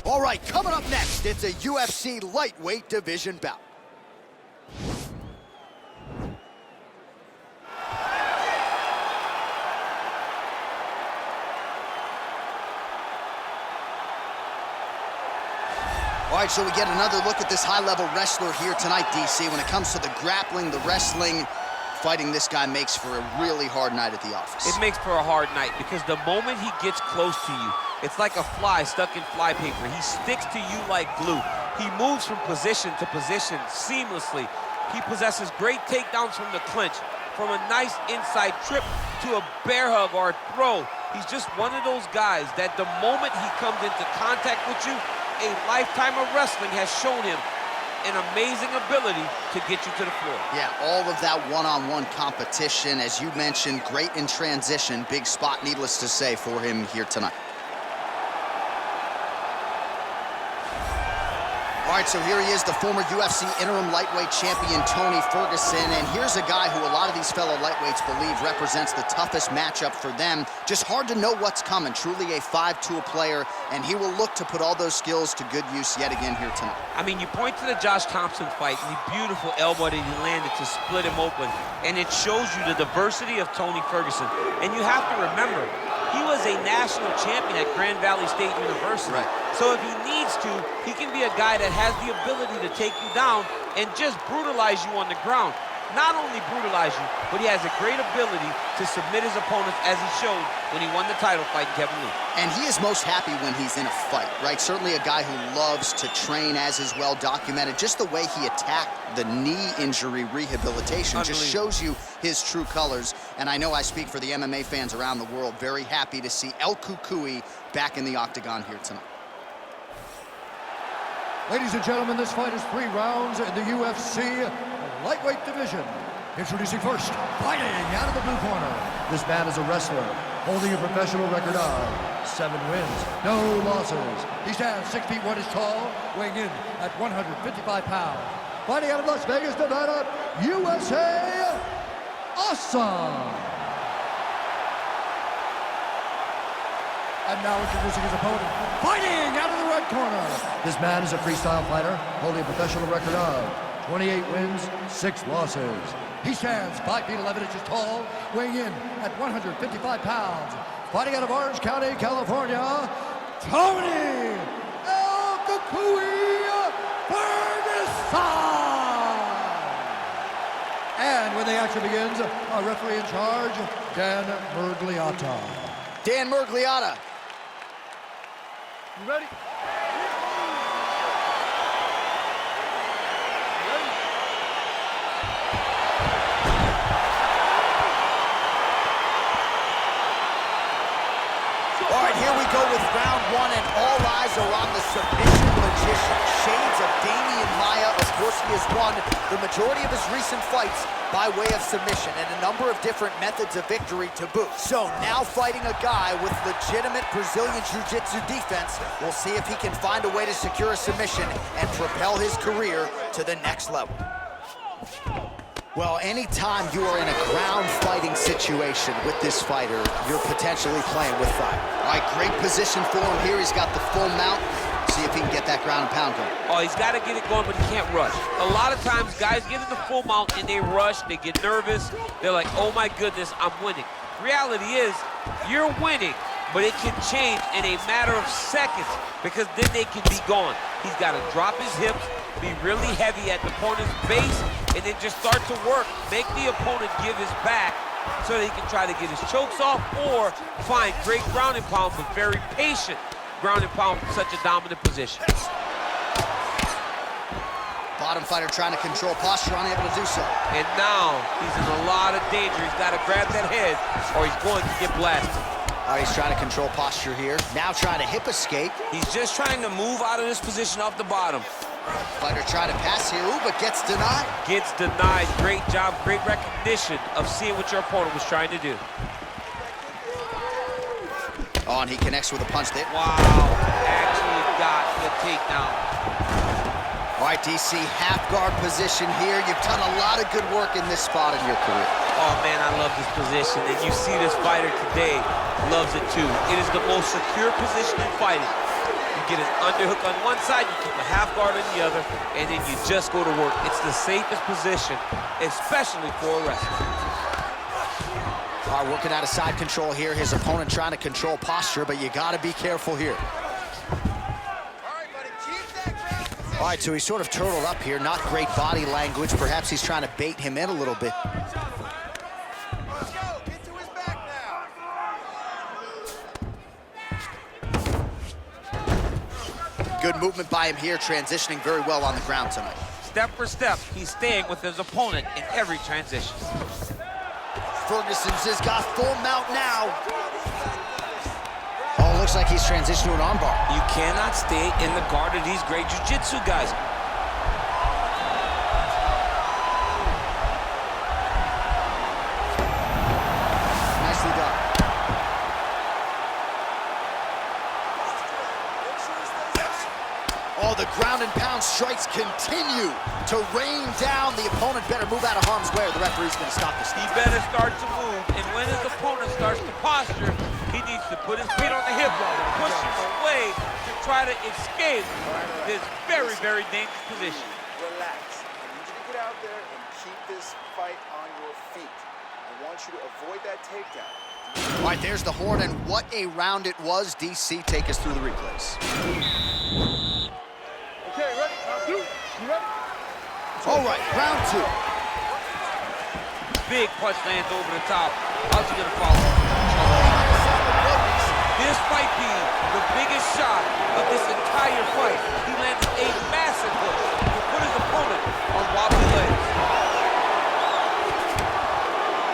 All right, coming up next, it's a UFC lightweight division bout. All right, so we get another look at this high-level wrestler here tonight, DC. When it comes to the grappling, the wrestling, fighting this guy makes for a really hard night at the office. It makes for a hard night because the moment he gets close to you, it's like a fly stuck in flypaper. He sticks to you like glue. He moves from position to position seamlessly. He possesses great takedowns from the clinch, from a nice inside trip to a bear hug or a throw. He's just one of those guys that the moment he comes into contact with you, a lifetime of wrestling has shown him an amazing ability to get you to the floor. Yeah, all of that one-on-one competition, as you mentioned, great in transition. Big spot, needless to say, for him here tonight. All right, so here he is, the former UFC interim lightweight champion, Tony Ferguson. And here's a guy who a lot of these fellow lightweights believe represents the toughest matchup for them. Just hard to know what's coming. Truly a five-tool player, and he will look to put all those skills to good use yet again here tonight. I mean, you point to the Josh Thompson fight and the beautiful elbow that he landed to split him open, and it shows you the diversity of Tony Ferguson. And you have to remember, he was a national champion at Grand Valley State University. Right. So if he needs to, he can be a guy that has the ability to take you down and just brutalize you on the ground. Not only brutalize you, but he has a great ability to submit his opponents, as he showed when he won the title fight in Kevin Lee. And he is most happy when he's in a fight, right? Certainly a guy who loves to train, as is well documented. Just the way he attacked the knee injury rehabilitation just shows you his true colors. And I know I speak for the MMA fans around the world, very happy to see El Cucuy back in the octagon here tonight. Ladies and gentlemen, this fight is 3 rounds in the UFC lightweight division. Introducing first, fighting out of the blue corner. This man is a wrestler, holding a professional record of 7 wins, no losses. He stands 6 feet 1 inches tall, weighing in at 155 pounds. Fighting out of Las Vegas, Nevada, USA, Awesome! And now introducing his opponent, fighting out of the red corner. This man is a freestyle fighter, holding a professional record of 28 wins, 6 losses. He stands 5 feet 11 inches tall, weighing in at 155 pounds. Fighting out of Orange County, California, Tony El Cucuy Ferguson. And when the action begins, our referee in charge, Dan Murgliata. Dan Murgliata. You ready? All right, here we go with round 1, and all eyes are on the submission magician. Shades of Damian Maia. Of course, he has won the majority of his recent fights by way of submission, and a number of different methods of victory to boot. So now fighting a guy with legitimate Brazilian Jiu-Jitsu defense, we'll see if he can find a way to secure a submission and propel his career to the next level. Well, anytime you are in a ground fighting situation with this fighter, you're potentially playing with fire. All right, great position for him here. He's got the full mount. See if he can get that ground and pound going. Oh, he's got to get it going, but he can't rush. A lot of times, guys get in the full mount and they rush, they get nervous. They're like, oh my goodness, I'm winning. Reality is, you're winning, but it can change in a matter of seconds because then they can be gone. He's got to drop his hips, be really heavy at the opponent's base, and then just start to work. Make the opponent give his back so that he can try to get his chokes off or find great ground and pound, but very patient ground and pound from such a dominant position. Bottom fighter trying to control posture, unable to do so. And now he's in a lot of danger. He's got to grab that head or he's going to get blasted. All right, he's trying to control posture here. Now trying to hip escape. He's just trying to move out of this position off the bottom. Fighter trying to pass here, ooh, but gets denied. Gets denied. Great job, great recognition of seeing what your opponent was trying to do. Oh, and he connects with a punch there. Wow, actually got the takedown. All right, DC, half guard position here. You've done a lot of good work in this spot in your career. Oh, man, I love this position. And you see this fighter today loves it, too. It is the most secure position in fighting. You get an underhook on one side, you keep a half guard on the other, and then you just go to work. It's the safest position, especially for a wrestler. All right, working out of side control here. His opponent trying to control posture, but you got to be careful here. All right, so he's sort of turtled up here. Not great body language. Perhaps he's trying to bait him in a little bit. Good movement by him here, transitioning very well on the ground tonight. Step for step, he's staying with his opponent in every transition. Ferguson's has got full mount now. Oh, looks like he's transitioned to an armbar. You cannot stay in the guard of these great jiu-jitsu guys. Nicely done. Oh, the ground and pound strikes continue to rain down. The opponent better move out of harm's way or the referee's going to stop this. He better start to move, and when his opponent starts to posture, he needs to put his feet on the hip, push him away to try to escape this very, very dangerous position. Relax. I need you to get out there and keep this fight on your feet. I want you to avoid that takedown. All right, there's the horn, and what a round it was. DC, take us through the replays. Okay, ready? Round two. You ready? All right, round two. Big punch lands over the top. How's he gonna follow? This might be the biggest shot of this entire fight. He landed a massive hook to put his opponent on wobbly legs.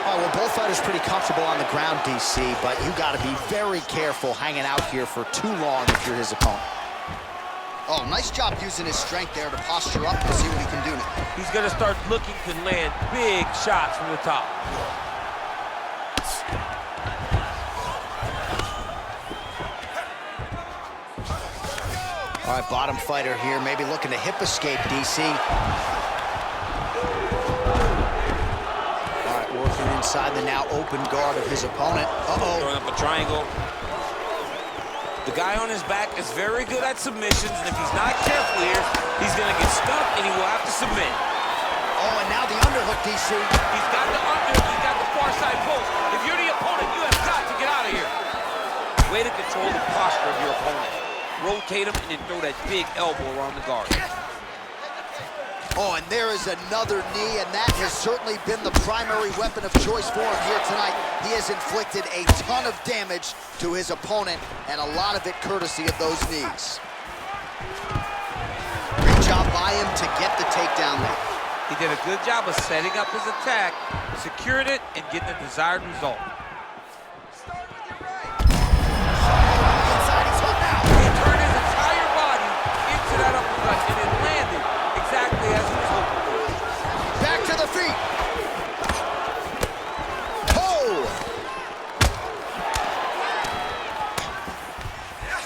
All right, well, both fighters pretty comfortable on the ground, DC, but you got to be very careful hanging out here for too long if you're his opponent. Oh, nice job using his strength there to posture up and see what he can do now. He's gonna start looking to land big shots from the top. All right, bottom fighter here, maybe looking to hip escape, DC. All right, working inside the now open guard of his opponent. Uh-oh. Throwing up a triangle. The guy on his back is very good at submissions, and if he's not careful here, he's gonna get stuck and he will have to submit. Oh, and now the underhook, DC. He's got the underhook, he's got the far side post. If you're the opponent, you have got to get out of here. Way to control the posture of your opponent. Rotate him and then throw that big elbow around the guard. Oh, and there is another knee, and that has certainly been the primary weapon of choice for him here tonight. He has inflicted a ton of damage to his opponent, and a lot of it courtesy of those knees. Great job by him to get the takedown there. He did a good job of setting up his attack, secured it, and getting the desired result. Inside, he's hooked now. He turned his entire body into that uppercut, and it landed exactly as he was hoping for. Back to the feet. Oh!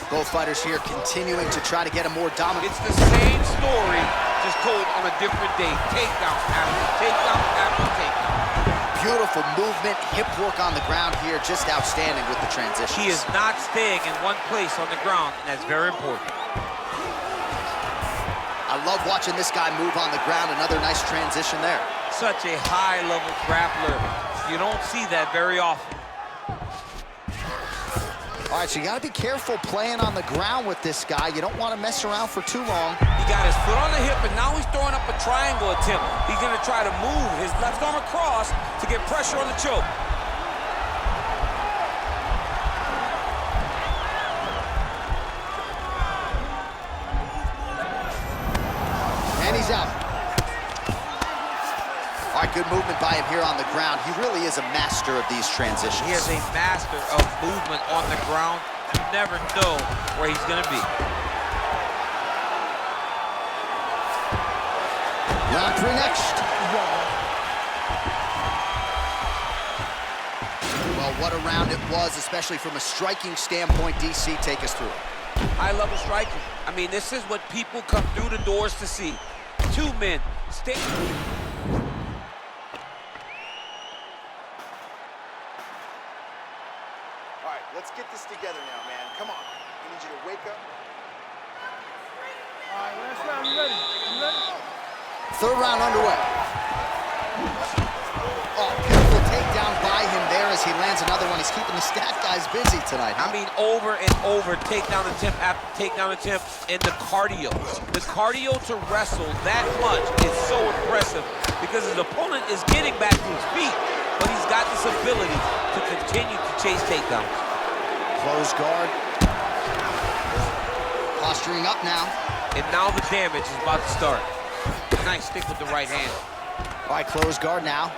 Both fighters here continuing to try to get a more dominant. It's the same story, just told on a different day. Takedown after takedown after takedown. Beautiful movement, hip work on the ground here, just outstanding with the transitions. He is not staying in one place on the ground, and that's very important. I love watching this guy move on the ground. Another nice transition there. Such a high-level grappler. You don't see that very often. All right, so you got to be careful playing on the ground with this guy. You don't want to mess around for too long. He got his foot on the hip, and now he's throwing up a triangle attempt. He's going to try to move his left arm across to get pressure on the choke. And he's out. All right, good movement by him here on the ground. He really is a master of these transitions. He is a master of movement on the ground. You never know where he's going to be. Round three next. Well, what a round it was, especially from a striking standpoint. DC, take us through it. High-level striking. I mean, this is what people come through the doors to see. Two men stay. All right, let's get this together now, man. Come on. I need you to wake up. last round. You ready? You ready? Third round underway. Oh, beautiful takedown by him there as he lands another one. He's keeping the stat guys busy tonight, huh? I mean, over and over, takedown attempt after takedown attempt, and the cardio. The cardio to wrestle that much is so impressive because his opponent is getting back to his feet, but he's got this ability to continue to chase takedowns. Close guard. Posturing up now. And now the damage is about to start. Nice stick with the right hand. All right, close guard now.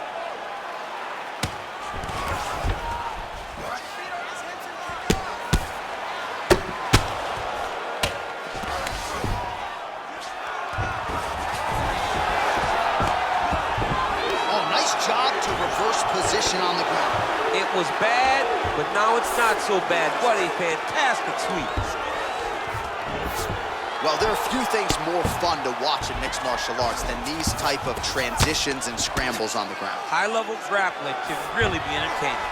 Job to reverse position on the ground. It was bad, but now it's not so bad. What a fantastic sweep. Well, there are few things more fun to watch in mixed martial arts than these type of transitions and scrambles on the ground. High-level grappling can really be entertaining.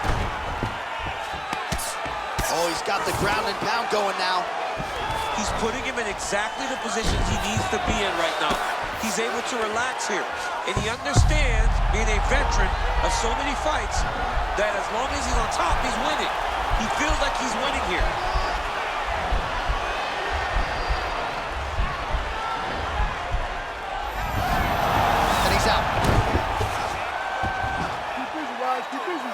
Oh, he's got the ground and pound going now. He's putting him in exactly the positions he needs to be in right now. He's able to relax here, and he understands, being a veteran of so many fights, that as long as he's on top, he's winning. He feels like he's winning here. And he's out. Keep busy, guys. Keep busy.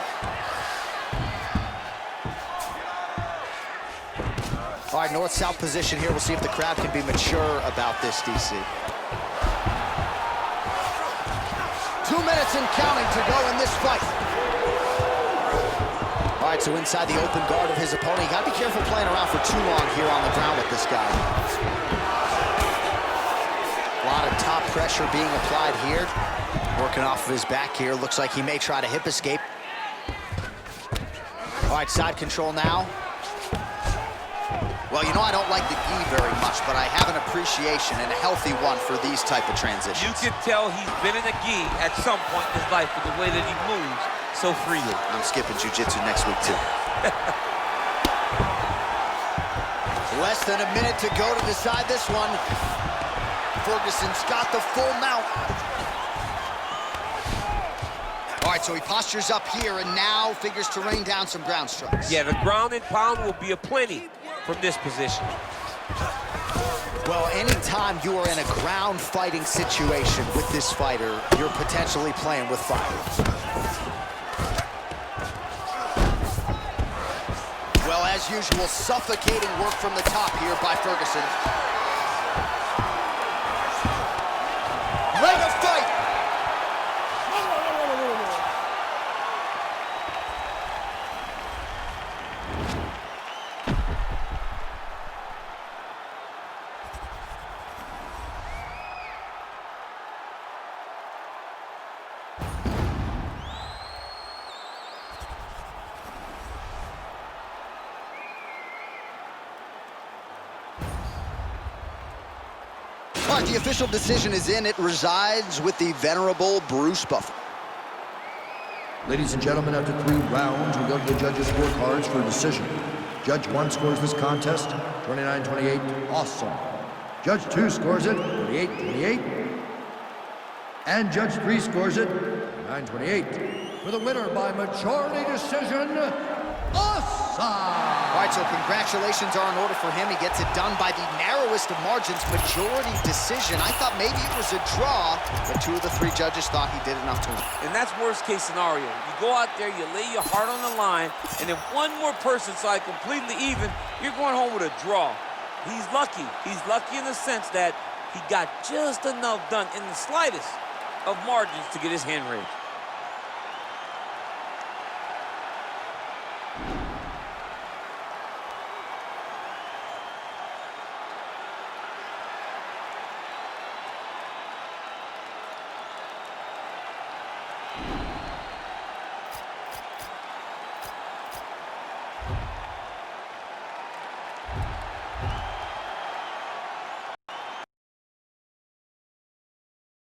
All right, north-south position here. We'll see if the crowd can be mature about this, DC. 2 minutes and counting to go in this fight. All right, so inside the open guard of his opponent. You gotta be careful playing around for too long here on the ground with this guy. A lot of top pressure being applied here. Working off of his back here. Looks like he may try to hip escape. All right, side control now. Well, you know I don't like the gi very much, but I have an appreciation and a healthy one for these type of transitions. You can tell he's been in a gi at some point in his life with the way that he moves so freely. I'm skipping jiu-jitsu next week, too. Less than a minute to go to decide this one. Ferguson's got the full mount. All right, so he postures up here and now figures to rain down some ground strikes. Yeah, the ground and pound will be aplenty from this position. Well, anytime you are in a ground fighting situation with this fighter, you're potentially playing with fire. Well, as usual, suffocating work from the top here by Ferguson. Ready to fight! All right, the official decision is in. It resides with the venerable Bruce Buffer. Ladies and gentlemen, after 3 rounds, we go to the judges' scorecards for a decision. Judge 1 scores this contest 29-28, awesome. Judge 2 scores it 28-28. And Judge 3 scores it 9-28. For the winner by majority decision, awesome! All right, so congratulations are in order for him. He gets it done by the narrowest of margins, majority decision. I thought maybe it was a draw, but 2 of the 3 judges thought he did enough to win. And that's worst case scenario. You go out there, you lay your heart on the line, and if one more person side completely even, you're going home with a draw. He's lucky. He's lucky in the sense that he got just enough done in the slightest of margins to get his hand raised.